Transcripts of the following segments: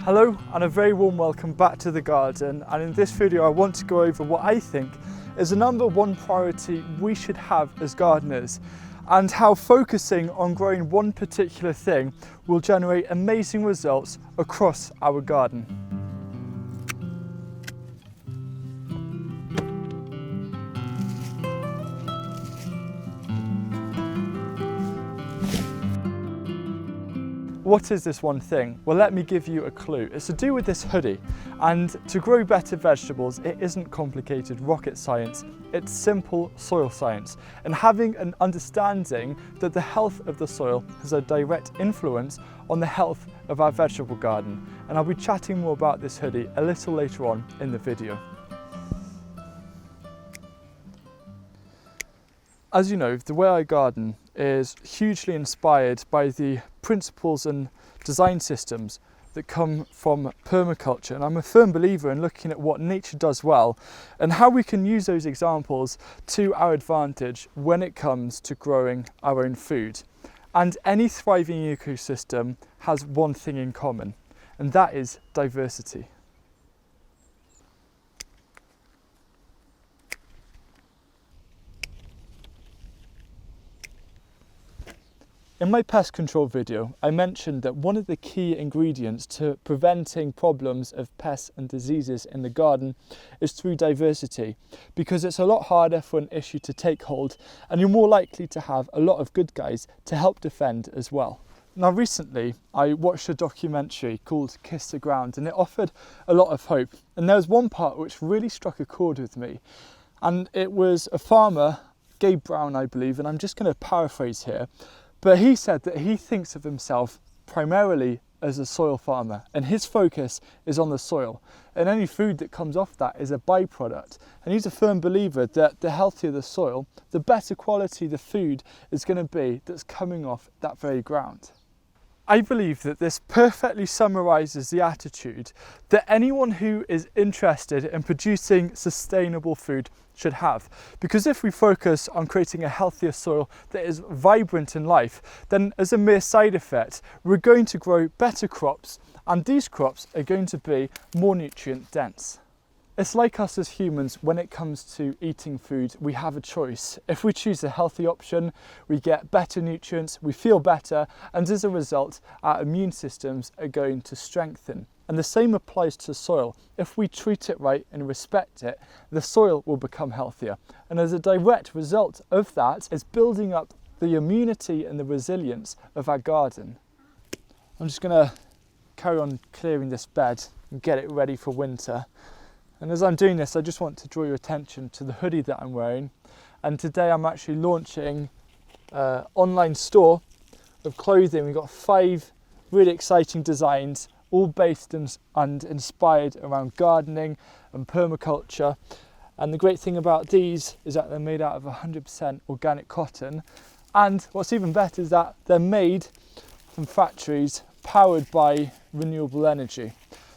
Hello and a very warm welcome back to the garden, and in this video I want to go over what I think is the number one priority we should have as gardeners, and how focusing on growing one particular thing will generate amazing results across our garden. What is this one thing? Well, let me give you a clue. It's to do with this hoodie, and to grow better vegetables, it isn't complicated rocket science, it's simple soil science, and having an understanding that the health of the soil has a direct influence on the health of our vegetable garden. And I'll be chatting more about this hoodie a little later on in the video. As you know, the way I garden is hugely inspired by the principles and design systems that come from permaculture, and I'm a firm believer in looking at what nature does well and how we can use those examples to our advantage when it comes to growing our own food. And any thriving ecosystem has one thing in common, and that is diversity. In my pest control video, I mentioned that one of the key ingredients to preventing problems of pests and diseases in the garden is through diversity, because it's a lot harder for an issue to take hold and you're more likely to have a lot of good guys to help defend as well. Now recently I watched a documentary called Kiss the Ground, and it offered a lot of hope, and there was one part which really struck a chord with me, and it was a farmer, Gabe Brown I believe, and I'm just going to paraphrase here. But he said that he thinks of himself primarily as a soil farmer, and his focus is on the soil, and any food that comes off that is a byproduct. And he's a firm believer that the healthier the soil, the better quality the food is going to be that's coming off that very ground. I believe that this perfectly summarises the attitude that anyone who is interested in producing sustainable food should have. Because if we focus on creating a healthier soil that is vibrant in life, then as a mere side effect, we're going to grow better crops, and these crops are going to be more nutrient dense. It's like us as humans when it comes to eating food, we have a choice. If we choose a healthy option, we get better nutrients, we feel better, and as a result, our immune systems are going to strengthen. And the same applies to soil. If we treat it right and respect it, the soil will become healthier. And as a direct result of that is building up the immunity and the resilience of our garden. I'm just going to carry on clearing this bed and get it ready for winter. And as I'm doing this, I just want to draw your attention to the hoodie that I'm wearing. And today I'm actually launching an online store of clothing. We've got 5 really exciting designs, all based and inspired around gardening and permaculture. And the great thing about these is that they're made out of 100% organic cotton. And what's even better is that they're made from factories powered by renewable energy.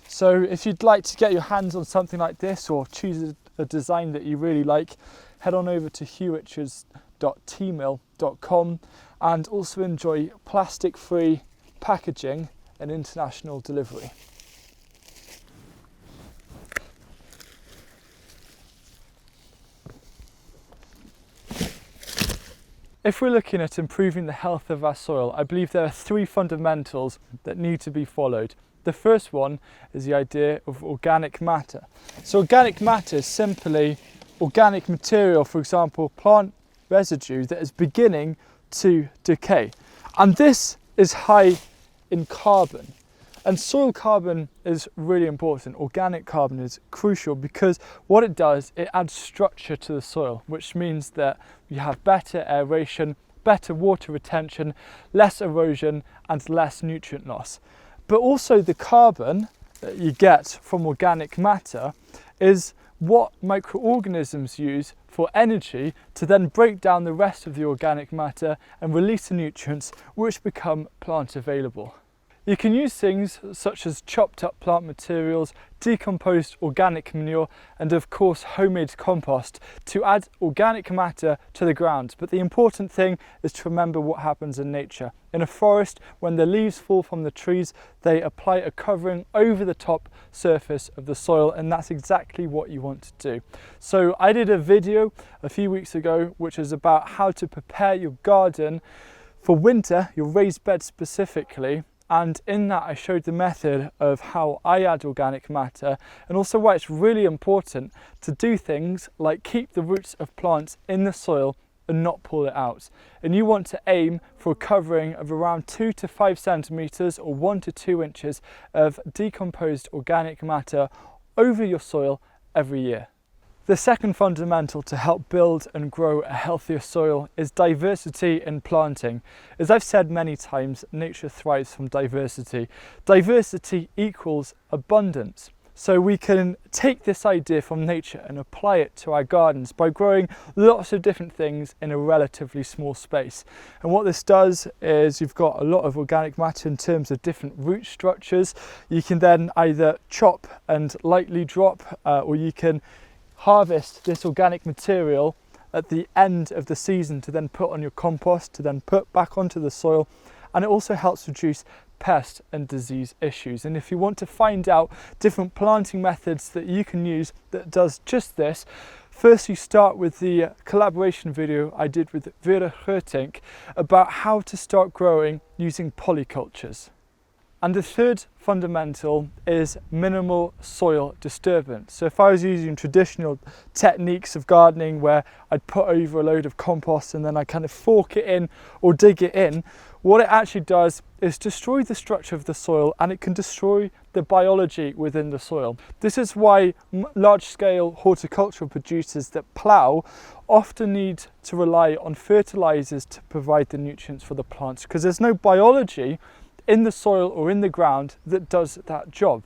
So if you'd like to get your hands on something like this, or choose a design that you really like, head on over to hughwichards.tmill.com and also enjoy plastic-free packaging and international delivery. If we're looking at improving the health of our soil, I believe there are 3 fundamentals that need to be followed. The first one is the idea of organic matter. So organic matter is simply organic material, for example, plant residue that is beginning to decay. And this is high in carbon. And soil carbon is really important. Organic carbon is crucial because what it does, it adds structure to the soil, which means that you have better aeration, better water retention, less erosion, and less nutrient loss. But also the carbon that you get from organic matter is what microorganisms use for energy to then break down the rest of the organic matter and release the nutrients which become plant available. You can use things such as chopped up plant materials, decomposed organic manure, and of course homemade compost to add organic matter to the ground. But the important thing is to remember what happens in nature. In a forest, when the leaves fall from the trees, they apply a covering over the top surface of the soil, and that's exactly what you want to do. So I did a video a few weeks ago which is about how to prepare your garden for winter, your raised bed specifically. And in that I showed the method of how I add organic matter, and also why it's really important to do things like keep the roots of plants in the soil and not pull it out. And you want to aim for a covering of around 2 to 5 centimeters or 1 to 2 inches of decomposed organic matter over your soil every year. The second fundamental to help build and grow a healthier soil is diversity in planting. As I've said many times, nature thrives from diversity. Diversity equals abundance. So we can take this idea from nature and apply it to our gardens by growing lots of different things in a relatively small space. And what this does is you've got a lot of organic matter in terms of different root structures. You can then either chop and lightly drop, or you can harvest this organic material at the end of the season to then put on your compost, to then put back onto the soil. And it also helps reduce pest and disease issues. And if you want to find out different planting methods that you can use that does just this, first you start with the collaboration video I did with Vera Hertink about how to start growing using polycultures. And the third fundamental is minimal soil disturbance. So if I was using traditional techniques of gardening where I'd put over a load of compost and then I kind of fork it in or dig it in, what it actually does is destroy the structure of the soil, and it can destroy the biology within the soil. This is why large-scale horticultural producers that plough often need to rely on fertilizers to provide the nutrients for the plants, because there's no biology in the soil or in the ground that does that job.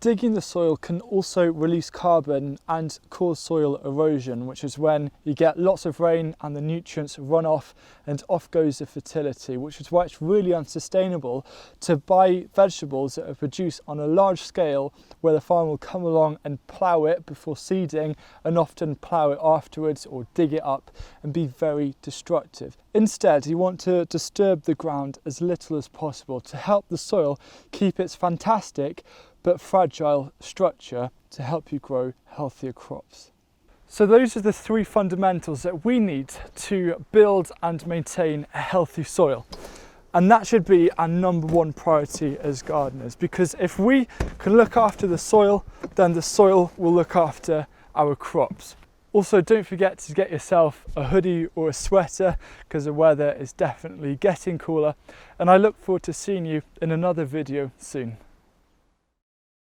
Digging the soil can also release carbon and cause soil erosion, which is when you get lots of rain and the nutrients run off and off goes the fertility, which is why it's really unsustainable to buy vegetables that are produced on a large scale where the farmer will come along and plough it before seeding and often plough it afterwards or dig it up and be very destructive. Instead, you want to disturb the ground as little as possible to help the soil keep its fantastic but fragile structure to help you grow healthier crops. So those are the three fundamentals that we need to build and maintain a healthy soil. And that should be our number one priority as gardeners, because if we can look after the soil, then the soil will look after our crops. Also, don't forget to get yourself a hoodie or a sweater, because the weather is definitely getting cooler. And I look forward to seeing you in another video soon.